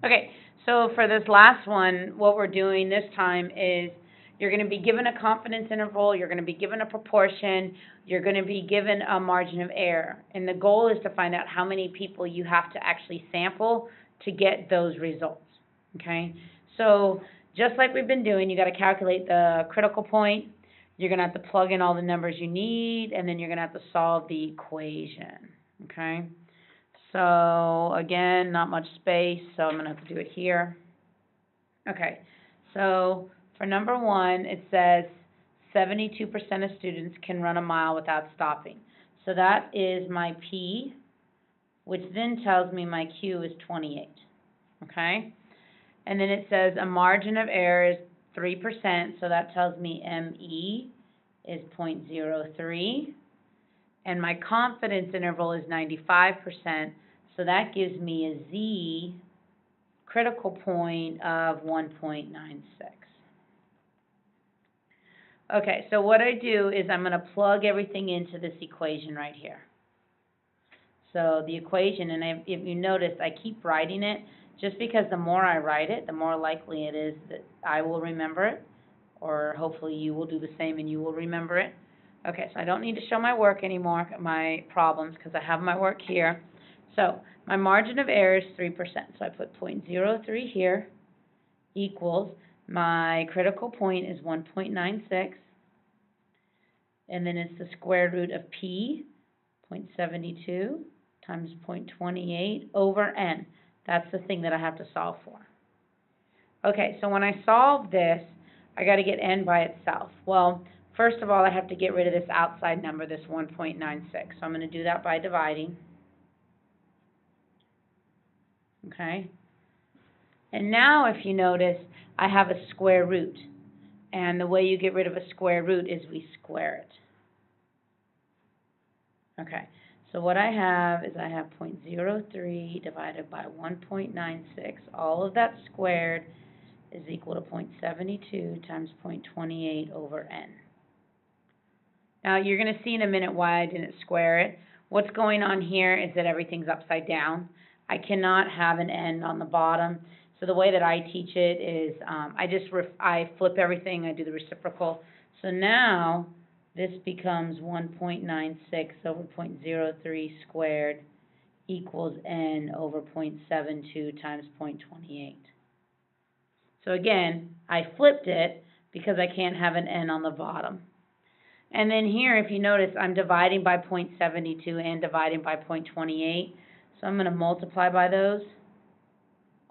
Okay, so for this last one, what we're doing this time is you're going to be given a confidence interval, you're going to be given a proportion, you're going to be given a margin of error. And the goal is to find out how many people you have to actually sample to get those results. Okay, so just like we've been doing, you got to calculate the critical point, you're going to have to plug in all the numbers you need, and then you're going to have to solve the equation. Okay. So again, not much space, so I'm going to have to do it here. Okay, so for number one, it says 72% of students can run a mile without stopping. So that is my P, which then tells me my Q is 28. Okay, and then it says a margin of error is 3%, so that tells me ME is 0.03. And my confidence interval is 95%, so that gives me a Z critical point of 1.96. Okay, so what I do is I'm going to plug everything into this equation right here. So the equation, and if you notice, I keep writing it, just because the more I write it, the more likely it is that I will remember it, or hopefully you will do the same and you will remember it. Okay, so I don't need to show my work anymore, my problems, because I have my work here. So my margin of error is 3%. So I put 0.03 here equals my critical point is 1.96. And then it's the square root of P, 0.72 times 0.28 over N. That's the thing that I have to solve for. Okay, so when I solve this, I got to get N by itself. Well, first of all, I have to get rid of this outside number, this 1.96. So I'm going to do that by dividing. Okay. And now, if you notice, I have a square root. And the way you get rid of a square root is we square it. Okay. So what I have is I have 0.03 divided by 1.96. All of that squared is equal to 0.72 times 0.28 over N. Now, you're going to see in a minute why I didn't square it. What's going on here is that everything's upside down. I cannot have an N on the bottom. So the way that I teach it is I flip everything. I do the reciprocal. So now this becomes 1.96 over 0.03 squared equals N over 0.72 times 0.28. So again, I flipped it because I can't have an N on the bottom. And then here, if you notice, I'm dividing by 0.72 and dividing by 0.28. So I'm going to multiply by those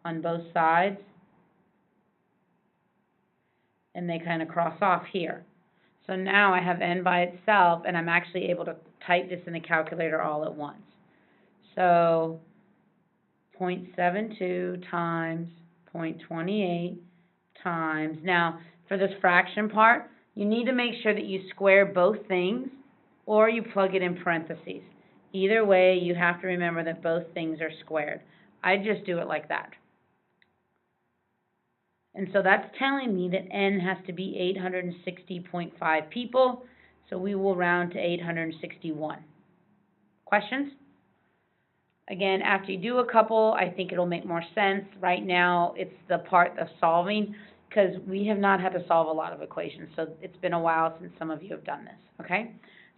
on both sides. And they kind of cross off here. So now I have N by itself, and I'm actually able to type this in the calculator all at once. So 0.72 times 0.28 times. Now, for this fraction part, you need to make sure that you square both things or you plug it in parentheses. Either way, you have to remember that both things are squared. I just do it like that. And so that's telling me that N has to be 860.5 people, so we will round to 861. Questions? Again, after you do a couple, I think it'll make more sense. Right now, it's the part of solving, because we have not had to solve a lot of equations, so it's been a while since some of you have done this, okay?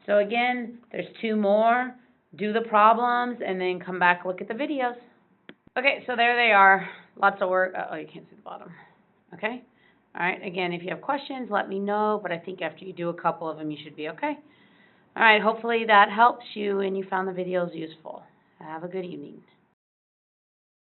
So again, there's 2 more. Do the problems, and then come back, look at the videos. Okay, so there they are. Lots of work. Oh, you can't see the bottom. Okay? All right, again, if you have questions, let me know, but I think after you do a couple of them, you should be okay. All right, hopefully that helps you and you found the videos useful. Have a good evening.